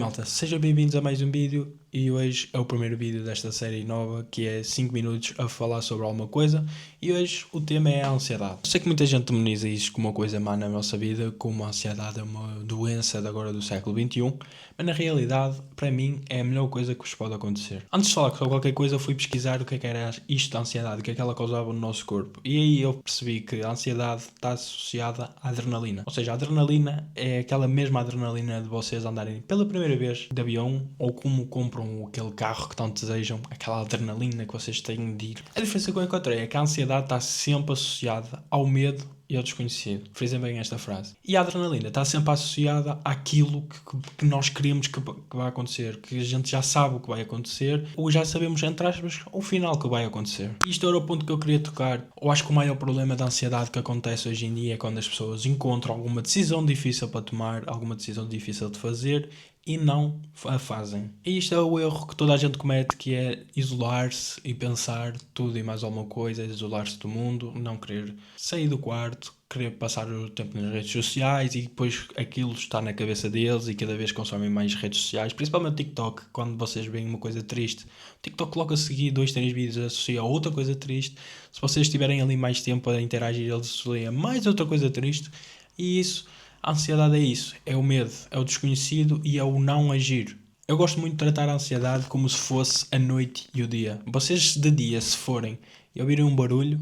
malta, sejam bem-vindos a mais um vídeo e hoje é o primeiro vídeo desta série nova que é 5 minutos a falar sobre alguma coisa e hoje o tema é a ansiedade. Eu sei que muita gente demoniza isto como uma coisa má na nossa vida, como a ansiedade é uma doença de agora do século XXI, mas na realidade, para mim, é a melhor coisa que vos pode acontecer. Antes de falar sobre qualquer coisa, fui pesquisar o que é que era isto da ansiedade, o que é que ela causava no nosso corpo e aí eu percebi que a ansiedade está associada à adrenalina. Ou seja, a adrenalina é aquela mesma adrenalina de vocês andarem pela primeira vez de avião ou como compram aquele carro que tanto desejam, aquela adrenalina que vocês têm de ir. A diferença que eu encontrei é que a ansiedade está sempre associada ao medo e ao desconhecido. Frisem bem esta frase. E a adrenalina está sempre associada àquilo que nós queremos que vai acontecer, que a gente já sabe o que vai acontecer, ou já sabemos, entre aspas, o final que vai acontecer. Isto era o ponto que eu queria tocar. Eu acho que o maior problema da ansiedade que acontece hoje em dia é quando as pessoas encontram alguma decisão difícil para tomar, alguma decisão difícil de fazer, e não a fazem. E isto é o erro que toda a gente comete, que é isolar-se e pensar tudo e mais alguma coisa, isolar-se do mundo, não querer sair do quarto, querer passar o tempo nas redes sociais e depois aquilo está na cabeça deles e cada vez consomem mais redes sociais, principalmente o TikTok. Quando vocês veem uma coisa triste, o TikTok logo a seguir 2, 3 vídeos associa a outra coisa triste. Se vocês estiverem ali mais tempo a interagir, eles associam a mais outra coisa triste e isso... A ansiedade é isso, é o medo, é o desconhecido e é o não agir. Eu gosto muito de tratar a ansiedade como se fosse a noite e o dia. Vocês de dia, se forem e ouvirem um barulho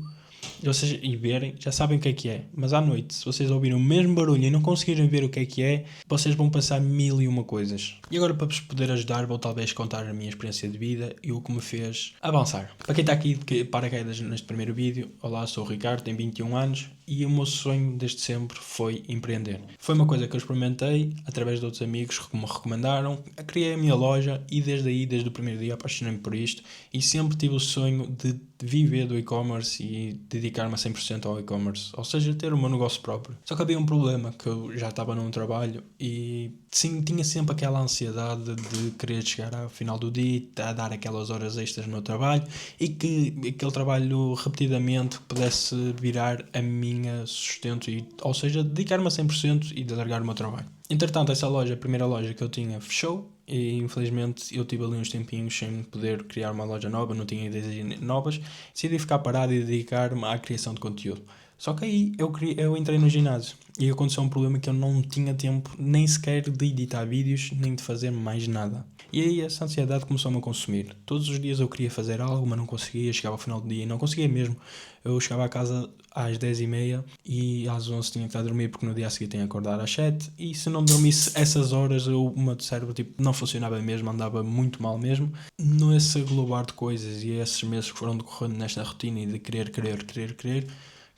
e verem, já sabem o que é. Mas à noite, se vocês ouvirem o mesmo barulho e não conseguirem ver o que é, vocês vão passar 1001 coisas. E agora, para vos poder ajudar, vou talvez contar a minha experiência de vida e o que me fez avançar. Para quem está aqui de paraquedas neste primeiro vídeo, olá, sou o Ricardo, tenho 21 anos e o meu sonho desde sempre foi empreender. Foi uma coisa que eu experimentei através de outros amigos que me recomendaram, criei a minha loja e desde aí, desde o primeiro dia, apaixonei-me por isto e sempre tive o sonho de viver do e-commerce e dedicar-me a 100% ao e-commerce, ou seja, ter o meu negócio próprio. Só que havia um problema, que eu já estava num trabalho e sim, tinha sempre aquela ansiedade de querer chegar ao final do dia, a dar aquelas horas extras no meu trabalho e que aquele trabalho repetidamente pudesse virar a minha sustento, ou seja, dedicar-me a 100% e de largar o meu trabalho. Entretanto, essa loja, a primeira loja que eu tinha, fechou e infelizmente eu tive ali uns tempinhos sem poder criar uma loja nova, não tinha ideias novas, decidi ficar parado e dedicar-me à criação de conteúdo. Só que aí eu entrei no ginásio e aconteceu um problema que eu não tinha tempo nem sequer de editar vídeos, nem de fazer mais nada. E aí essa ansiedade começou-me a consumir. Todos os dias eu queria fazer algo, mas não conseguia, chegava ao final do dia e não conseguia mesmo. Eu chegava a casa às 10h30 e às 11 tinha que estar a dormir porque no dia a seguir tinha que acordar às 7 e se não dormisse essas horas o meu cérebro não funcionava mesmo, andava muito mal mesmo. Nesse aglobar de coisas e esses meses que foram decorrendo nesta rotina e de querer,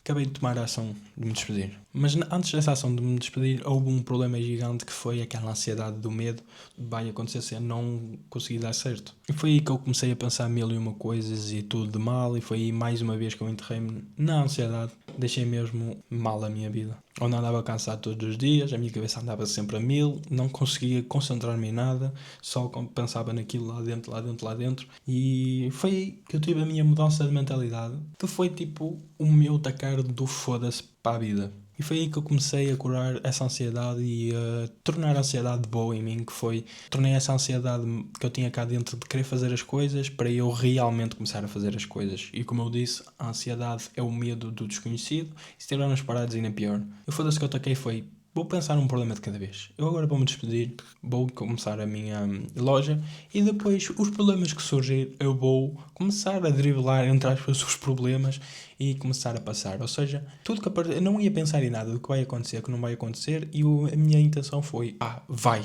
acabei de tomar a ação de me despedir. Mas antes dessa ação de me despedir, houve um problema gigante que foi aquela ansiedade do medo de vai acontecer se eu não conseguir dar certo. E foi aí que eu comecei a pensar 1001 coisas e tudo de mal, e foi aí mais uma vez que eu enterrei-me na ansiedade. Deixei mesmo mal a minha vida. Onde andava cansado todos os dias, a minha cabeça andava sempre a 1000, não conseguia concentrar-me em nada, só pensava naquilo lá dentro. E foi aí que eu tive a minha mudança de mentalidade, que foi tipo o meu tacar do foda-se para a vida. E foi aí que eu comecei a curar essa ansiedade e a tornar a ansiedade boa em mim, que foi... Tornei essa ansiedade que eu tinha cá dentro de querer fazer as coisas para eu realmente começar a fazer as coisas. E como eu disse, a ansiedade é o medo do desconhecido e se estivermos parados ainda pior. E o foda-se que eu taquei foi... Vou pensar um problema de cada vez. Eu agora vou-me despedir, vou começar a minha loja e depois os problemas que surgir eu vou começar a driblar, entre aspas, os problemas e começar a passar. Ou seja, tudo que aparecer, eu não ia pensar em nada do que vai acontecer, que não vai acontecer e a minha intenção foi, vai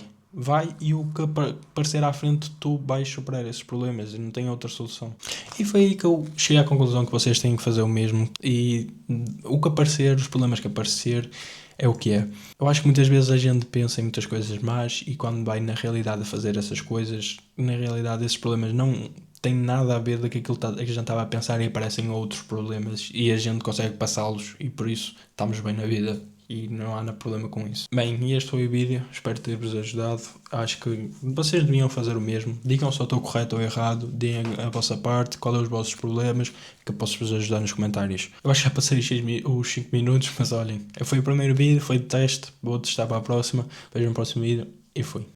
e o que aparecer à frente tu vais superar esses problemas e não tem outra solução. E foi aí que eu cheguei à conclusão que vocês têm que fazer o mesmo e o que aparecer, os problemas que aparecer é o que é. Eu acho que muitas vezes a gente pensa em muitas coisas más e quando vai na realidade a fazer essas coisas, na realidade esses problemas não têm nada a ver com aquilo que a gente estava a pensar e aparecem outros problemas e a gente consegue passá-los e por isso estamos bem na vida. E não há problema com isso. Bem, e este foi o vídeo, espero ter-vos ajudado. Acho que vocês deviam fazer o mesmo. Digam se eu estou correto ou errado, deem a vossa parte, qual é os vossos problemas, que eu posso-vos ajudar nos comentários. Eu acho que já passei os 5 minutos, mas olhem, foi o primeiro vídeo, foi de teste, vou testar para a próxima. Vejam o próximo vídeo e fui.